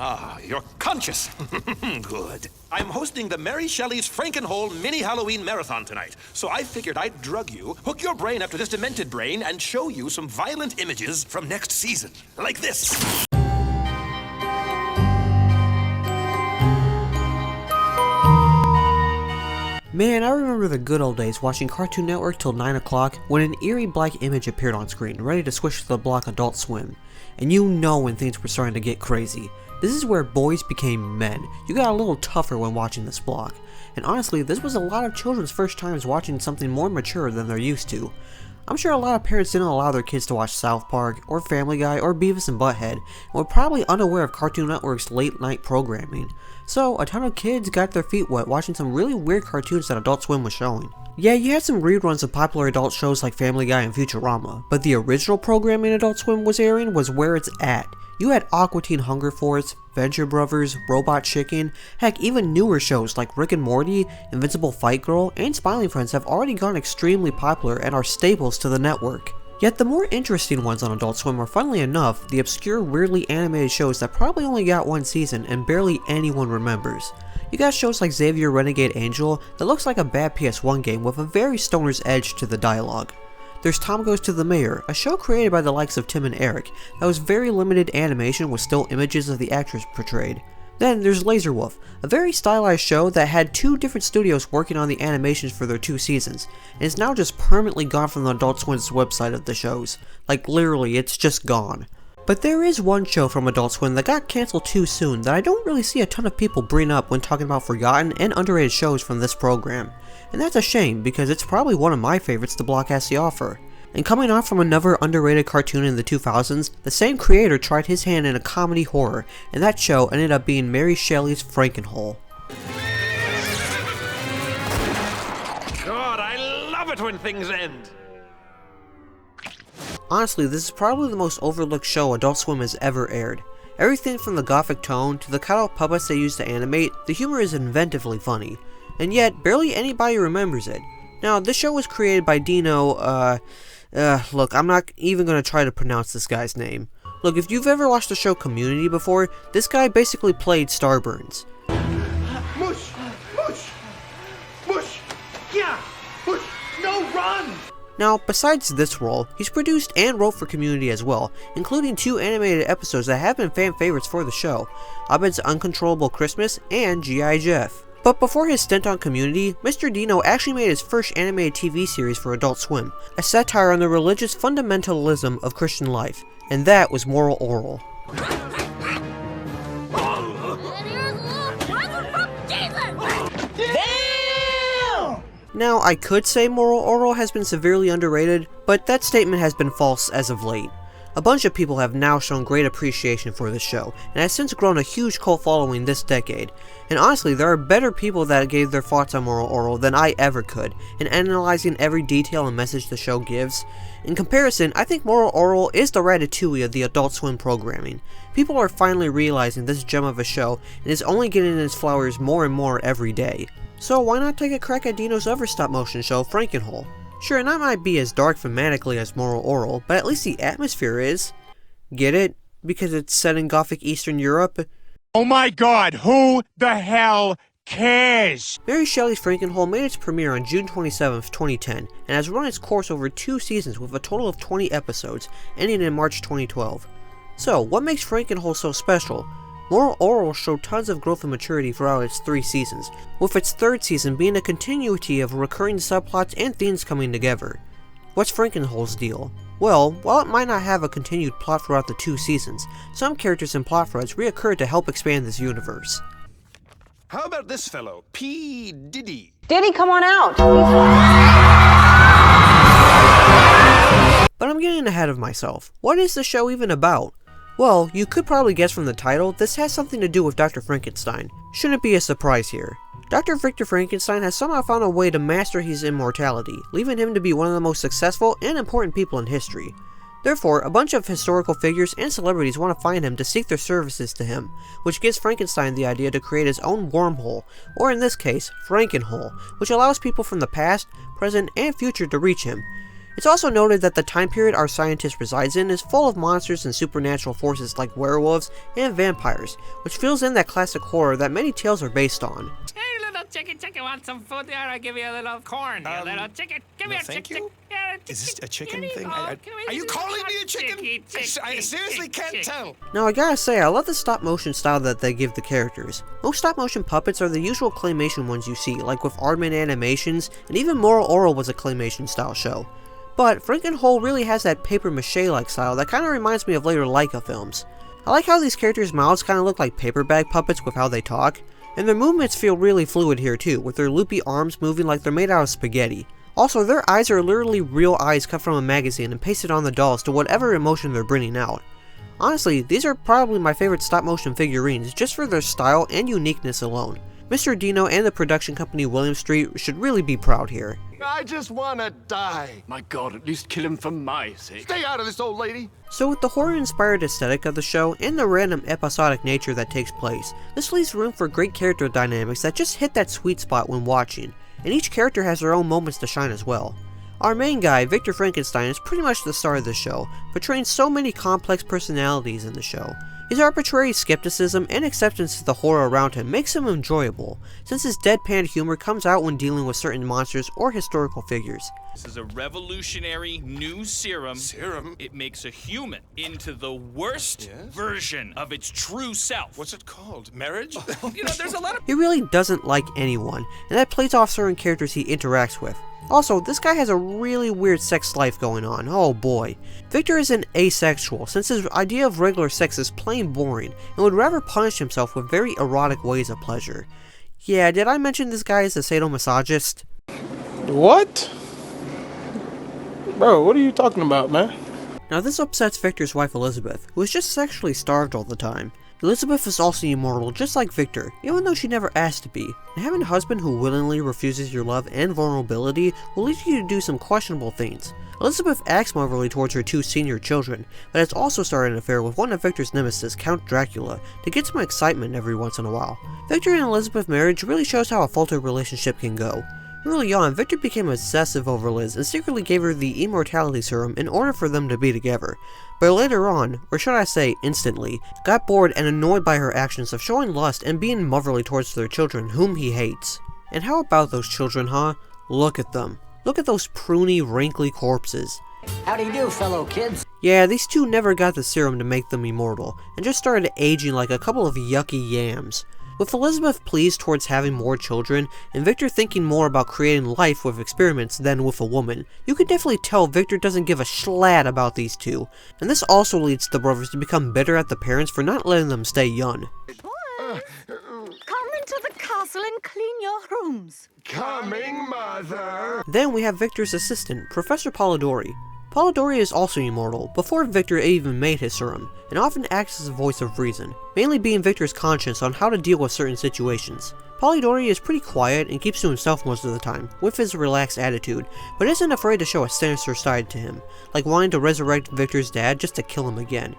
Ah, you're conscious. Good. I'm hosting the Mary Shelley's Frankenhole mini Halloween marathon tonight, so I figured I'd drug you, hook your brain up to this demented brain, and show you some violent images from next season. Like this. Man, I remember the good old days watching Cartoon Network till 9 o'clock when an eerie black image appeared on screen, ready to squish to the block Adult Swim. And you know when things were starting to get crazy. This is where boys became men. You got a little tougher when watching this block. And honestly, this was a lot of children's first times watching something more mature than they're used to. I'm sure a lot of parents didn't allow their kids to watch South Park, or Family Guy, or Beavis and Butthead, and were probably unaware of Cartoon Network's late night programming. So, a ton of kids got their feet wet watching some really weird cartoons that Adult Swim was showing. Yeah, you had some reruns of popular adult shows like Family Guy and Futurama, but the original programming Adult Swim was airing was where it's at. You had Aqua Teen Hunger Force, Venture Brothers, Robot Chicken, heck, even newer shows like Rick and Morty, Invincible Fight Girl, and Smiling Friends have already gone extremely popular and are staples to the network. Yet the more interesting ones on Adult Swim are, funnily enough, the obscure, weirdly animated shows that probably only got one season and barely anyone remembers. You got shows like Xavier Renegade Angel that looks like a bad PS1 game with a very stoner's edge to the dialogue. There's Tom Goes to the Mayor, a show created by the likes of Tim and Eric that was very limited animation with still images of the actors portrayed. Then there's Laser Wolf, a very stylized show that had 2 different studios working on the animations for their 2 seasons, and is now just permanently gone from the Adult Swim's website of the shows. Like literally, it's just gone. But there is one show from Adult Swim that got cancelled too soon that I don't really see a ton of people bring up when talking about forgotten and underrated shows from this program. And that's a shame, because it's probably one of my favorites the block has to offer. And coming off from another underrated cartoon in the 2000s, the same creator tried his hand in a comedy horror, and that show ended up being Mary Shelley's Frankenhole. God, I love it when things end! Honestly, this is probably the most overlooked show Adult Swim has ever aired. Everything from the gothic tone to the cutout puppets they use to animate, the humor is inventively funny. And yet, barely anybody remembers it. Now, this show was created by Dino, look, I'm not even gonna try to pronounce this guy's name. Look, if you've ever watched the show Community before, this guy basically played Starburns. Mush! Mush! Mush! Yeah! Mush! No, run! Now, besides this role, he's produced and wrote for Community as well, including 2 animated episodes that have been fan favorites for the show, Abed's Uncontrollable Christmas and G.I. Jeff. But before his stint on Community, Mr. Dino actually made his first animated TV series for Adult Swim, a satire on the religious fundamentalism of Christian life, and that was Moral Orel. Now, I could say Moral Orel has been severely underrated, but that statement has been false as of late. A bunch of people have now shown great appreciation for this show, and has since grown a huge cult following this decade. And honestly, there are better people that gave their thoughts on Moral Orel than I ever could, in analyzing every detail and message the show gives. In comparison, I think Moral Orel is the Ratatouille of the Adult Swim programming. People are finally realizing this gem of a show, and is only getting its flowers more and more every day. So why not take a crack at Dino's other stop-motion show, Frankenhole? Sure, and that might be as dark thematically as Moral Orel, but at least the atmosphere is. Get it? Because it's set in Gothic Eastern Europe? Oh my god, who the hell cares? Mary Shelley's Frankenhole made its premiere on June 27, 2010, and has run its course over 2 seasons with a total of 20 episodes, ending in March 2012. So, what makes Frankenhole so special? Moral Orel showed tons of growth and maturity throughout its 3 seasons, with its 3rd season being a continuity of recurring subplots and themes coming together. What's Frankenhole's deal? Well, while it might not have a continued plot throughout the 2 seasons, some characters and plot threads reoccurred to help expand this universe. How about this fellow, P. Diddy? Diddy, come on out! But I'm getting ahead of myself. What is the show even about? Well, you could probably guess from the title, this has something to do with Dr. Frankenstein. Shouldn't be a surprise here. Dr. Victor Frankenstein has somehow found a way to master his immortality, leaving him to be one of the most successful and important people in history. Therefore, a bunch of historical figures and celebrities want to find him to seek their services to him, which gives Frankenstein the idea to create his own wormhole, or in this case, Frankenhole, which allows people from the past, present, and future to reach him. It's also noted that the time period our scientist resides in is full of monsters and supernatural forces like werewolves and vampires, which fills in that classic horror that many tales are based on. Hey, little chicken, want some food there? I'll give you a little corn. You little chicken. Give me a thank chicken. you? Yeah, Is this a chicken Here you thing? go. Are you calling me a chicken? I seriously can't tell. Now I gotta say, I love the stop motion style that they give the characters. Most stop motion puppets are the usual claymation ones you see, like with Aardman Animations, and even Moral Orel was a claymation style show. But Frankenhole really has that paper mache-like style that kinda reminds me of later Leica films. I like how these characters' mouths kinda look like paper bag puppets with how they talk, and their movements feel really fluid here too, with their loopy arms moving like they're made out of spaghetti. Also, their eyes are literally real eyes cut from a magazine and pasted on the dolls to whatever emotion they're bringing out. Honestly, these are probably my favorite stop motion figurines just for their style and uniqueness alone. Mr. Dino and the production company William Street should really be proud here. I just wanna die. My God, at least kill him for my sake. Stay out of this, old lady. So with the horror-inspired aesthetic of the show and the random episodic nature that takes place, this leaves room for great character dynamics that just hit that sweet spot when watching, and each character has their own moments to shine as well. Our main guy, Victor Frankenstein, is pretty much the star of the show, portraying so many complex personalities in the show. His arbitrary skepticism and acceptance to the horror around him makes him enjoyable, since his deadpan humor comes out when dealing with certain monsters or historical figures. This is a revolutionary new serum. Serum? It makes a human into the worst version of its true self. What's it called? Marriage? You know, there's a lot of He really doesn't like anyone, and that plays off certain characters he interacts with. Also, this guy has a really weird sex life going on, oh boy. Victor isn't asexual, since his idea of regular sex is plain boring, and would rather punish himself with very erotic ways of pleasure. Yeah, did I mention this guy is a sadomasochist? What? Bro, what are you talking about, man? Now this upsets Victor's wife Elizabeth, who is just sexually starved all the time. Elizabeth is also immortal, just like Victor, even though she never asked to be, and having a husband who willingly refuses your love and vulnerability will lead you to do some questionable things. Elizabeth acts motherly towards her two senior children, but has also started an affair with one of Victor's nemesis, Count Dracula, to get some excitement every once in a while. Victor and Elizabeth's marriage really shows how a faulty relationship can go. Early on, Victor became obsessive over Liz and secretly gave her the immortality serum in order for them to be together. But later on, or should I say instantly, got bored and annoyed by her actions of showing lust and being motherly towards their children whom he hates. And how about those children, huh? Look at them. Look at those pruny, wrinkly corpses. How do you do, fellow kids? Yeah, these two never got the serum to make them immortal, and just started aging like a couple of yucky yams. With Elizabeth pleased towards having more children, and Victor thinking more about creating life with experiments than with a woman, you can definitely tell Victor doesn't give a schlat about these two, and this also leads the brothers to become bitter at the parents for not letting them stay young. Come into the castle and clean your rooms. Coming, mother. Then we have Victor's assistant, Professor Polidori. Polidori is also immortal, before Victor even made his serum, and often acts as a voice of reason, mainly being Victor's conscience on how to deal with certain situations. Polidori is pretty quiet and keeps to himself most of the time, with his relaxed attitude, but isn't afraid to show a sinister side to him, like wanting to resurrect Victor's dad just to kill him again.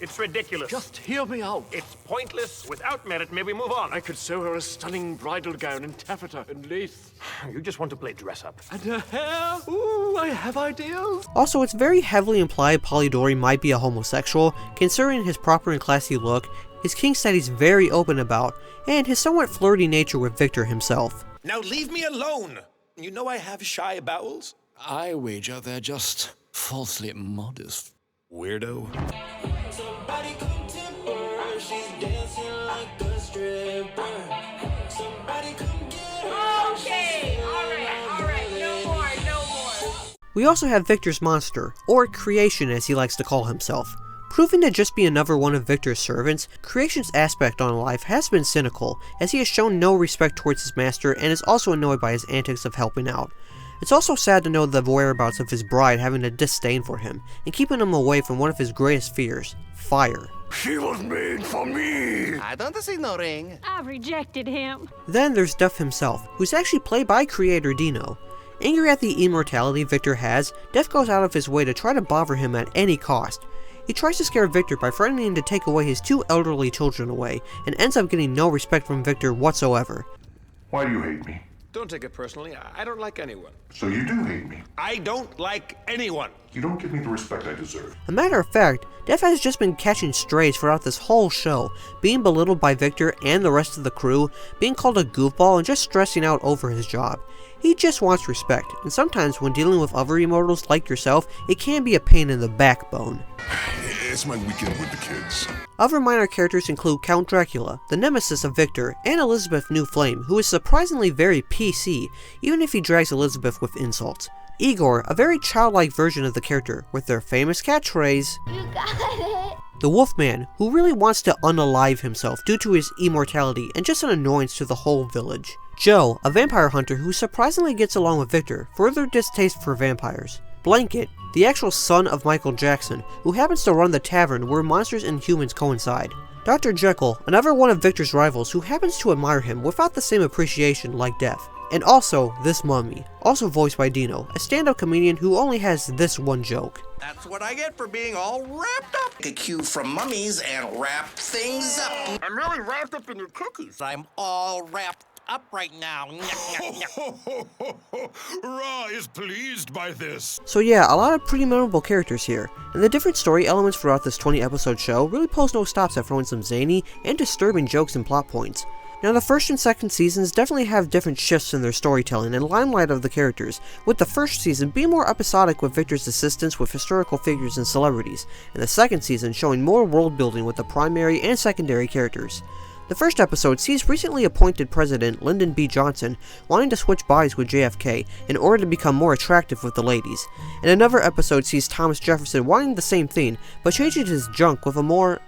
It's ridiculous. Just hear me out. It's pointless. Without merit, may we move on? I could sew her a stunning bridal gown in taffeta and lace. You just want to play dress-up. And her hair. Ooh, I have ideas. Also, it's very heavily implied Polidori might be a homosexual, considering his proper and classy look, his kinks that he's very open about, and his somewhat flirty nature with Victor himself. Now leave me alone. You know I have shy bowels. I wager they're just falsely modest. Weirdo. Somebody come tip her, she's dancing like a stripper. Somebody come get her. Okay, alright, no more. We also have Victor's monster, or Creation as he likes to call himself. Proving to just be another one of Victor's servants, Creation's aspect on life has been cynical, as he has shown no respect towards his master and is also annoyed by his antics of helping out. It's also sad to know the whereabouts of his bride having a disdain for him, and keeping him away from one of his greatest fears, fire. She was made for me. I don't see no ring. I rejected him. Then there's Duff himself, who's actually played by creator Dino. Angry at the immortality Victor has, Duff goes out of his way to try to bother him at any cost. He tries to scare Victor by threatening to take away his two elderly children away, and ends up getting no respect from Victor whatsoever. Why do you hate me? Don't take it personally. I don't like anyone. So you do hate me. I don't like anyone. You don't give me the respect I deserve. A matter of fact, Def has just been catching strays throughout this whole show, being belittled by Victor and the rest of the crew, being called a goofball, and just stressing out over his job. He just wants respect, and sometimes when dealing with other immortals like yourself, it can be a pain in the backbone. It's my weekend with the kids. Other minor characters include Count Dracula, the nemesis of Victor, and Elizabeth New Flame, who is surprisingly very PC, even if he drags Elizabeth with insults. Igor, a very childlike version of the character, with their famous catchphrase, "You got it." The Wolfman, who really wants to unalive himself due to his immortality and just an annoyance to the whole village. Joe, a vampire hunter who surprisingly gets along with Victor, further distaste for vampires. Blanket, the actual son of Michael Jackson, who happens to run the tavern where monsters and humans coincide. Dr. Jekyll, another one of Victor's rivals who happens to admire him without the same appreciation like Death. And also, this mummy, also voiced by Dino, a stand-up comedian who only has this one joke. That's what I get for being all wrapped up. A cue from mummies and wrap things up. I'm really wrapped up in your cookies. I'm all wrapped up right now. Ra is pleased by this. So yeah, a lot of pretty memorable characters here, and the different story elements throughout this 20-episode show really pose no stops at throwing some zany and disturbing jokes and plot points. Now the first and second seasons definitely have different shifts in their storytelling and limelight of the characters, with the first season being more episodic with Victor's assistance with historical figures and celebrities, and the second season showing more world building with the primary and secondary characters. The first episode sees recently appointed President Lyndon B. Johnson wanting to switch bodies with JFK in order to become more attractive with the ladies, and another episode sees Thomas Jefferson wanting the same thing, but changing his junk with a more,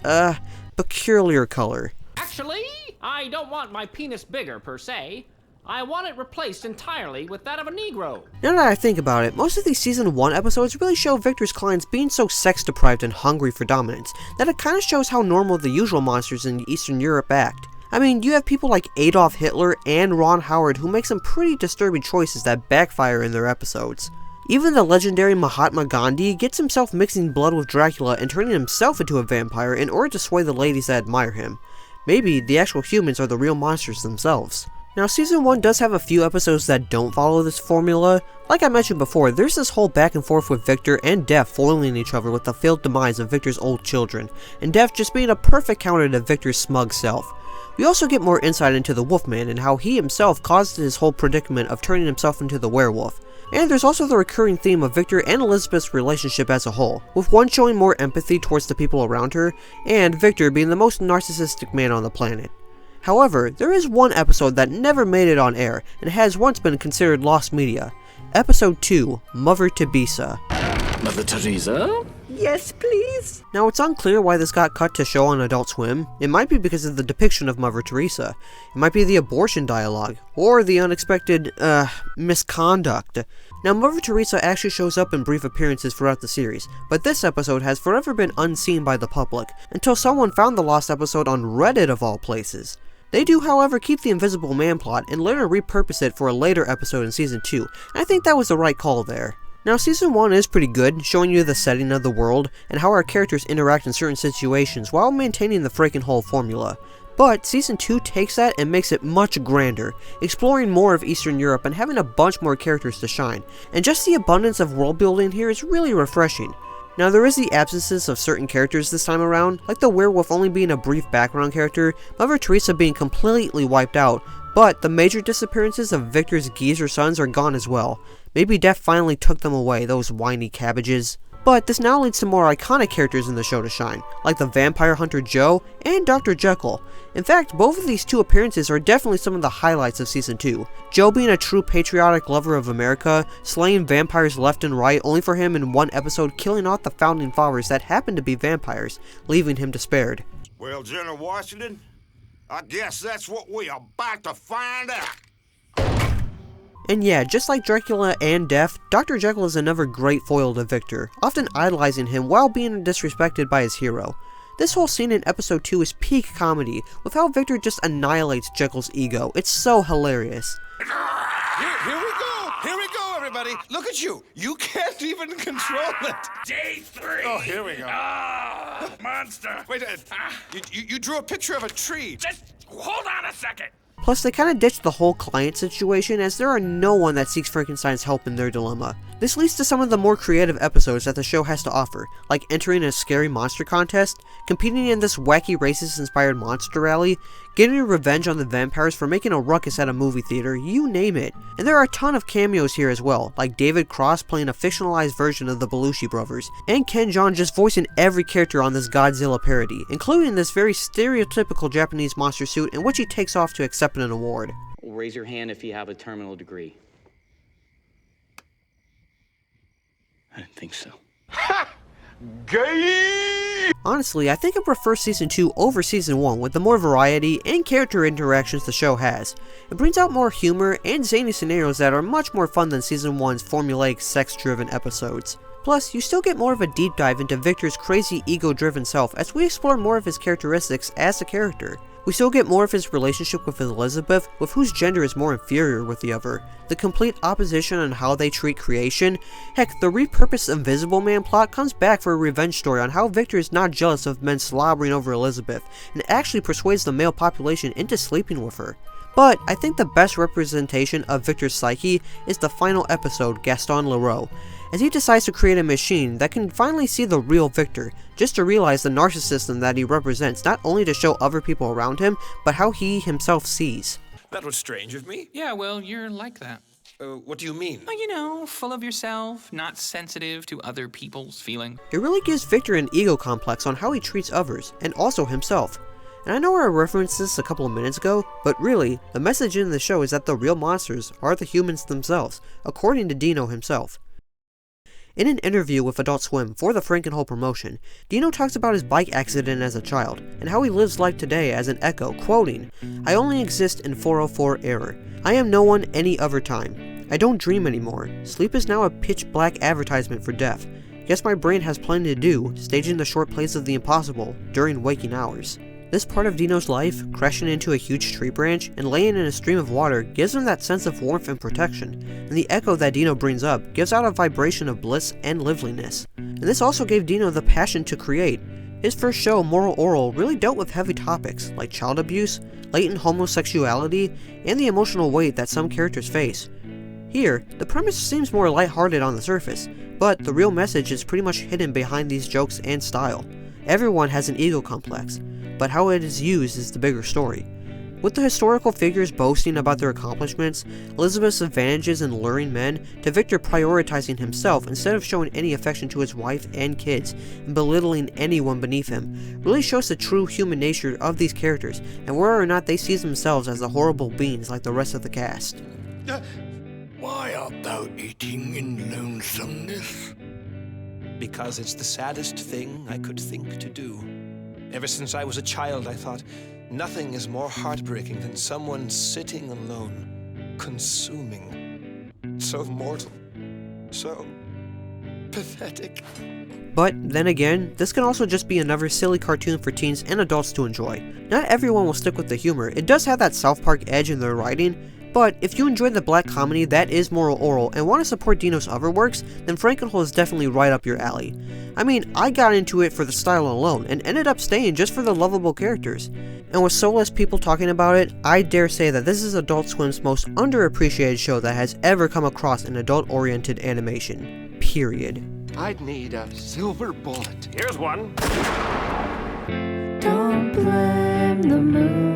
peculiar color. Actually, I don't want my penis bigger, per se. I want it replaced entirely with that of a Negro. Now that I think about it, most of these Season 1 episodes really show Victor's clients being so sex-deprived and hungry for dominance, that it kinda shows how normal the usual monsters in Eastern Europe act. I mean, you have people like Adolf Hitler and Ron Howard who make some pretty disturbing choices that backfire in their episodes. Even the legendary Mahatma Gandhi gets himself mixing blood with Dracula and turning himself into a vampire in order to sway the ladies that admire him. Maybe the actual humans are the real monsters themselves. Now, Season 1 does have a few episodes that don't follow this formula. Like I mentioned before, there's this whole back and forth with Victor and Death foiling each other with the failed demise of Victor's old children, and Death just being a perfect counter to Victor's smug self. We also get more insight into the Wolfman and how he himself caused his whole predicament of turning himself into the werewolf. And there's also the recurring theme of Victor and Elizabeth's relationship as a whole, with one showing more empathy towards the people around her, and Victor being the most narcissistic man on the planet. However, there is one episode that never made it on air, and has once been considered lost media. Episode 2, Mother Teresa. Mother Teresa? Yes, please. Now, it's unclear why this got cut to show on Adult Swim. It might be because of the depiction of Mother Teresa. It might be the abortion dialogue, or the unexpected, misconduct. Now, Mother Teresa actually shows up in brief appearances throughout the series, but this episode has forever been unseen by the public, until someone found the lost episode on Reddit of all places. They do, however, keep the Invisible Man plot and later repurpose it for a later episode in Season 2, and I think that was the right call there. Now, Season 1 is pretty good, showing you the setting of the world and how our characters interact in certain situations while maintaining the Frankenhole formula. But Season 2 takes that and makes it much grander, exploring more of Eastern Europe and having a bunch more characters to shine, and just the abundance of world building here is really refreshing. Now, there is the absences of certain characters this time around, like the werewolf only being a brief background character, Mother Teresa being completely wiped out, but the major disappearances of Victor's geezer sons are gone as well. Maybe Death finally took them away, those whiny cabbages. But this now leads to more iconic characters in the show to shine, like the vampire hunter Joe and Dr. Jekyll. In fact, both of these two appearances are definitely some of the highlights of Season 2. Joe being a true patriotic lover of America, slaying vampires left and right, only for him in one episode killing off the founding fathers that happened to be vampires, leaving him despaired. Well, General Washington, I guess that's what we're about to find out. And yeah, just like Dracula and Death, Dr. Jekyll is another great foil to Victor, often idolizing him while being disrespected by his hero. This whole scene in episode 2 is peak comedy, with how Victor just annihilates Jekyll's ego. It's so hilarious. Here we go, everybody. Look at you. You can't even control it. Day 3. Oh, here we go. Monster. Wait, you drew a picture of a tree. Just hold on a second. Plus, they kinda ditched the whole client situation, as there are no one that seeks Frankenstein's help in their dilemma. This leads to some of the more creative episodes that the show has to offer, like entering a scary monster contest, competing in this wacky racist-inspired monster rally, getting revenge on the vampires for making a ruckus at a movie theater, you name it. And there are a ton of cameos here as well, like David Cross playing a fictionalized version of the Belushi brothers, and Ken Jeong just voicing every character on this Godzilla parody, including this very stereotypical Japanese monster suit in which he takes off to accept an award. Raise your hand if you have a terminal degree. I didn't think so. Ha! Gay! Honestly, I think I prefer Season 2 over Season 1 with the more variety and character interactions the show has. It brings out more humor and zany scenarios that are much more fun than Season 1's formulaic sex-driven episodes. Plus, you still get more of a deep dive into Victor's crazy ego-driven self as we explore more of his characteristics as a character. We still get more of his relationship with Elizabeth, with whose gender is more inferior with the other, the complete opposition on how they treat creation. Heck, the repurposed Invisible Man plot comes back for a revenge story on how Victor is not jealous of men slobbering over Elizabeth, and actually persuades the male population into sleeping with her. But I think the best representation of Victor's psyche is the final episode, Gaston Leroux, as he decides to create a machine that can finally see the real Victor, just to realize the narcissism that he represents, not only to show other people around him, but how he himself sees. That was strange of me. Yeah, well, you're like that. What do you mean? Well, you know, full of yourself, not sensitive to other people's feelings. It really gives Victor an ego complex on how he treats others, and also himself. And I know I referenced this a couple of minutes ago, but really, the message in the show is that the real monsters are the humans themselves, according to Dino himself. In an interview with Adult Swim for the Frankenhole promotion, Dino talks about his bike accident as a child, and how he lives life today as an echo, quoting, "I only exist in 404 error. I am no one any other time. I don't dream anymore. Sleep is now a pitch-black advertisement for death. Guess my brain has plenty to do, staging the short plays of the impossible during waking hours." This part of Dino's life, crashing into a huge tree branch and laying in a stream of water, gives him that sense of warmth and protection, and the echo that Dino brings up gives out a vibration of bliss and liveliness. And this also gave Dino the passion to create. His first show, Moral Orel, really dealt with heavy topics like child abuse, latent homosexuality, and the emotional weight that some characters face. Here, the premise seems more lighthearted on the surface, but the real message is pretty much hidden behind these jokes and style. Everyone has an ego complex, but how it is used is the bigger story. With the historical figures boasting about their accomplishments, Elizabeth's advantages in luring men, to Victor prioritizing himself instead of showing any affection to his wife and kids, and belittling anyone beneath him, really shows the true human nature of these characters, and whether or not they see themselves as the horrible beings like the rest of the cast. Why art thou eating in lonesomeness? Because it's the saddest thing I could think to do. Ever since I was a child, I thought, nothing is more heartbreaking than someone sitting alone, consuming. So mortal. So pathetic. But then again, this can also just be another silly cartoon for teens and adults to enjoy. Not everyone will stick with the humor. It does have that South Park edge in their writing, but if you enjoy the black comedy that is Moral Orel and want to support Dino's other works, then Frankenhole is definitely right up your alley. I mean, I got into it for the style alone, and ended up staying just for the lovable characters. And with so less people talking about it, I dare say that this is Adult Swim's most underappreciated show that has ever come across in adult-oriented animation. Period. I'd need a silver bullet. Here's one. Don't blame the moon.